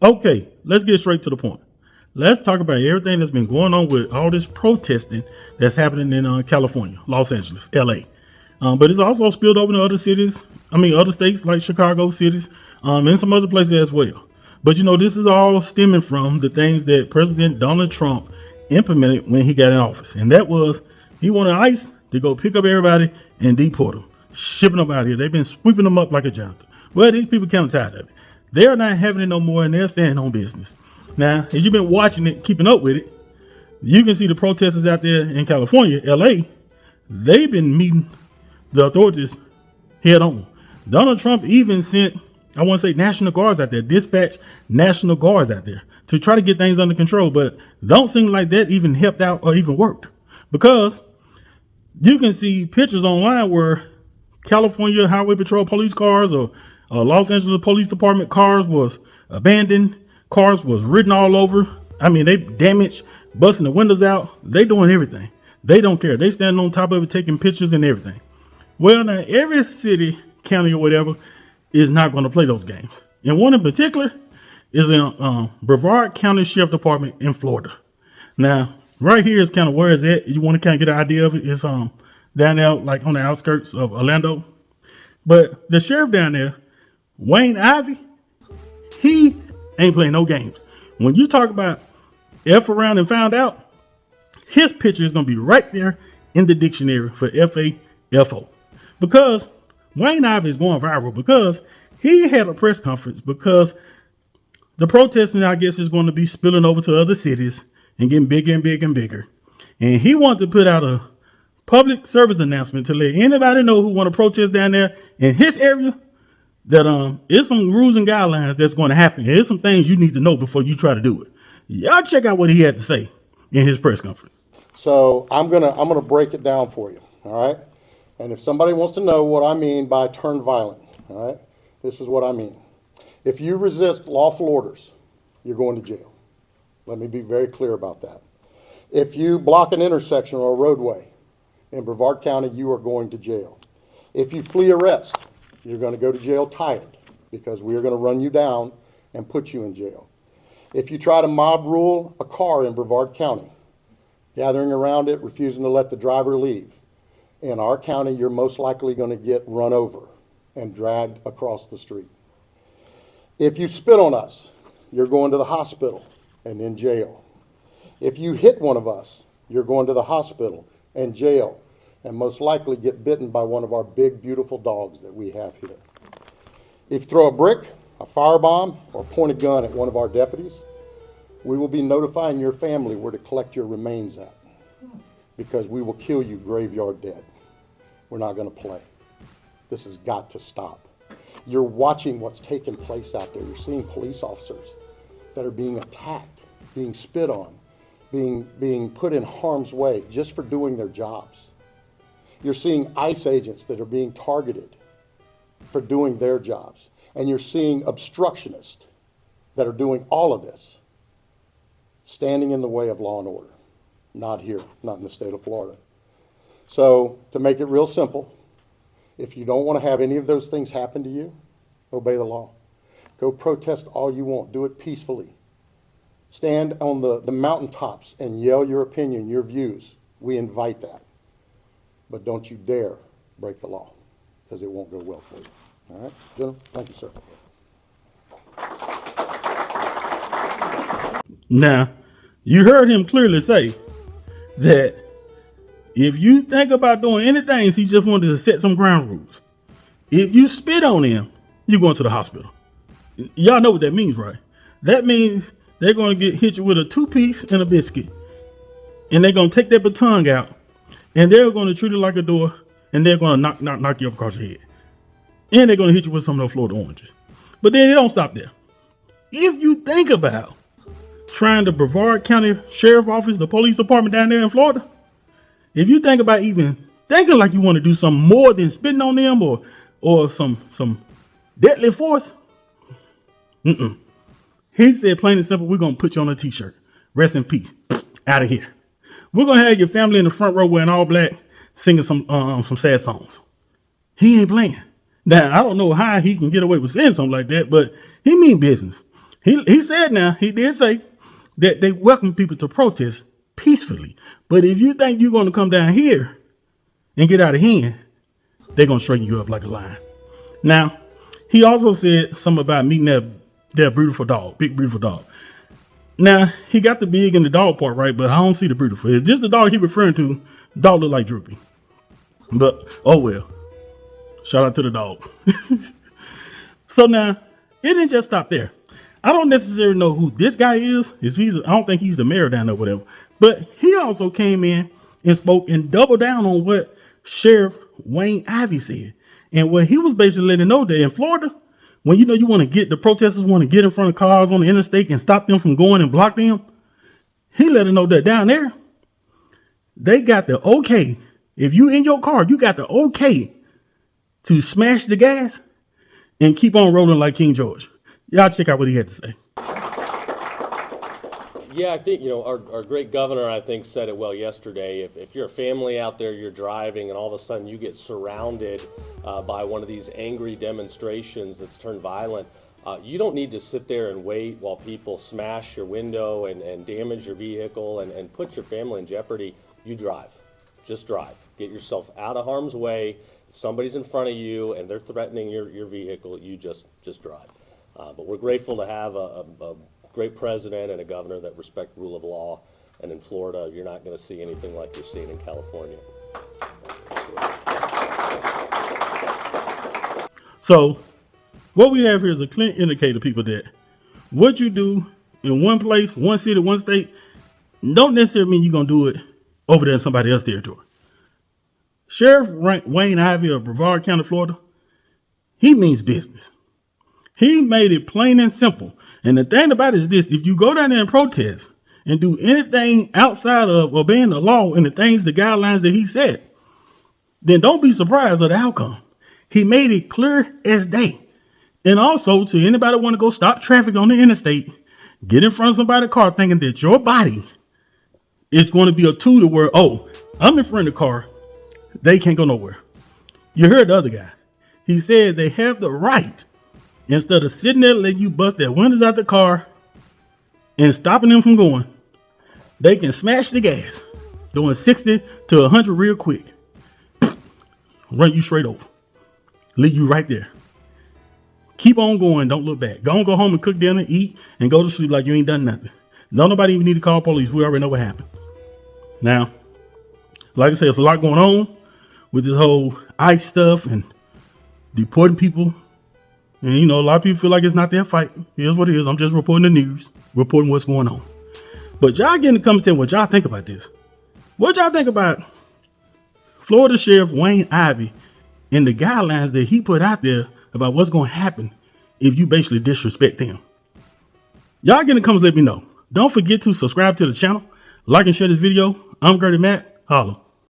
Okay, let's get straight to the point. Let's talk about everything that's been going on with all this protesting that's happening in California, Los Angeles, LA. But it's also spilled over to other cities, other states like Chicago cities, and some other places as well. But this is all stemming from the things that President Donald Trump implemented when he got in office. And that was he wanted ICE to go pick up everybody and deport them, shipping them out here. They've been sweeping them up like a janitor. Well, these people kind of tired of it. They're not having it no more, and they're standing on business. Now, as you've been watching it, keeping up with it, you can see the protesters out there in California, LA. They've been meeting the authorities head on. Donald Trump even sent, I want to say, National Guards out there, dispatched National Guards out there to try to get things under control. But don't seem like that even helped out or even worked, because you can see pictures online where California Highway Patrol police cars or Los Angeles Police Department cars was abandoned. Cars was ridden all over. They damaged, busting the windows out. They doing everything. They don't care. They standing on top of it, taking pictures and everything. Well, now every city, county, or whatever is not going to play those games. And one in particular is in Brevard County Sheriff Department in Florida. Now, right here is kind of where it's at. You want to kind of get an idea of it. It's down there, like on the outskirts of Orlando. But the sheriff down there, Wayne Ivey, he ain't playing no games. When you talk about F around and found out, his picture is going to be right there in the dictionary for FAFO. Because Wayne Ivey is going viral because he had a press conference because the protesting, I guess, is going to be spilling over to other cities and getting bigger and bigger and bigger. And he wanted to put out a public service announcement to let anybody know who want to protest down there in his area that there's some rules and guidelines that's going to happen. There's some things you need to know before you try to do it. Y'all check out what he had to say in his press conference. So I'm gonna break it down for you, all right? And if somebody wants to know what I mean by turn violent, all right, this is what I mean. If you resist lawful orders, you're going to jail. Let me be very clear about that. If you block an intersection or a roadway in Brevard County, you are going to jail. If you flee arrest, you're going to go to jail tired, because we are going to run you down and put you in jail. If you try to mob rule a car in Brevard County, gathering around it, refusing to let the driver leave, in our county, you're most likely going to get run over and dragged across the street. If you spit on us, you're going to the hospital and in jail. If you hit one of us, you're going to the hospital and jail, and most likely get bitten by one of our big, beautiful dogs that we have here. If you throw a brick, a firebomb, or point a gun at one of our deputies, we will be notifying your family where to collect your remains at, because we will kill you graveyard dead. We're not going to play. This has got to stop. You're watching what's taking place out there. You're seeing police officers that are being attacked, being spit on, being put in harm's way just for doing their jobs. You're seeing ICE agents that are being targeted for doing their jobs. And you're seeing obstructionists that are doing all of this, standing in the way of law and order. Not here, not in the state of Florida. So to make it real simple, if you don't want to have any of those things happen to you, obey the law. Go protest all you want. Do it peacefully. Stand on the mountaintops and yell your opinion, your views. We invite that. But don't you dare break the law, because it won't go well for you. All right, gentlemen? Thank you, sir. Now, you heard him clearly say that if you think about doing anything, he just wanted to set some ground rules. If you spit on him, you're going to the hospital. Y'all know what that means, right? That means they're going to hit you with a 2-piece and a biscuit. And they're going to take that baton out. And they're going to treat it like a door. And they're going to knock you up across your head. And they're going to hit you with some of those Florida oranges. But then they don't stop there. If you think about trying the Brevard County Sheriff Office, the police department down there in Florida, if you think about even thinking like you want to do something more than spitting on them or some deadly force, he said plain and simple, we're going to put you on a t-shirt. Rest in peace. Out of here. We're going to have your family in the front row wearing all black, singing some sad songs. He ain't playing. Now, I don't know how he can get away with saying something like that, but he mean business. He said now, he did say that they welcome people to protest peacefully. But if you think you're going to come down here and get out of hand, they're going to straighten you up like a lion. Now, he also said something about meeting that beautiful dog, big beautiful dog. Now, he got the big and the dog part right, but I don't see the beautiful. It's just the dog he referring to. Dog look like Droopy. But, oh well. Shout out to the dog. So now, it didn't just stop there. I don't necessarily know who this guy is. I don't think he's the mayor down there or whatever. But he also came in and spoke and doubled down on what Sheriff Wayne Ivey said. And what he was basically letting know that in Florida, when you want to get the protesters want to get in front of cars on the interstate and stop them from going and block them, he let them know that down there, they got the okay. If you in your car, you got the okay to smash the gas and keep on rolling like King George. Y'all check out what he had to say. Yeah, I think, our great governor, I think, said it well yesterday. If you're a family out there, you're driving, and all of a sudden you get surrounded by one of these angry demonstrations that's turned violent, you don't need to sit there and wait while people smash your window and damage your vehicle and put your family in jeopardy. You drive. Just drive. Get yourself out of harm's way. If somebody's in front of you and they're threatening your vehicle, you just drive. But we're grateful to have a great president and a governor that respect rule of law. And in Florida, you're not going to see anything like you're seeing in California. So what we have here is a clear indicator, people, that what you do in one place, one city, one state, don't necessarily mean you're going to do it over there in somebody else's territory. Sheriff Wayne Ivey of Brevard County, Florida, he means business. He made it plain and simple. And the thing about it is this: if you go down there and protest and do anything outside of obeying the law and the guidelines that he said, then don't be surprised at the outcome. He made it clear as day. And also, to anybody want to go stop traffic on the interstate, get in front of somebody's car thinking that your body is going to be a tool to where, oh, I'm in front of the car, they can't go nowhere. You heard the other guy. He said they have the right, instead of sitting there letting you bust their windows out the car and stopping them from going, they can smash the gas, doing 60 to 100 real quick. Run you straight over. Leave you right there. Keep on going. Don't look back. Go home and cook dinner, eat, and go to sleep like you ain't done nothing. Don't nobody even need to call police. We already know what happened. Now, like I said, there's a lot going on with this whole ICE stuff and deporting people. And, a lot of people feel like it's not their fight. Here's what it is. I'm just reporting the news, reporting what's going on. But y'all get in the comments saying what y'all think about this. What y'all think about Florida Sheriff Wayne Ivey and the guidelines that he put out there about what's going to happen if you basically disrespect him? Y'all get in the comments, let me know. Don't forget to subscribe to the channel, like and share this video. I'm Gertie Mack. Holla.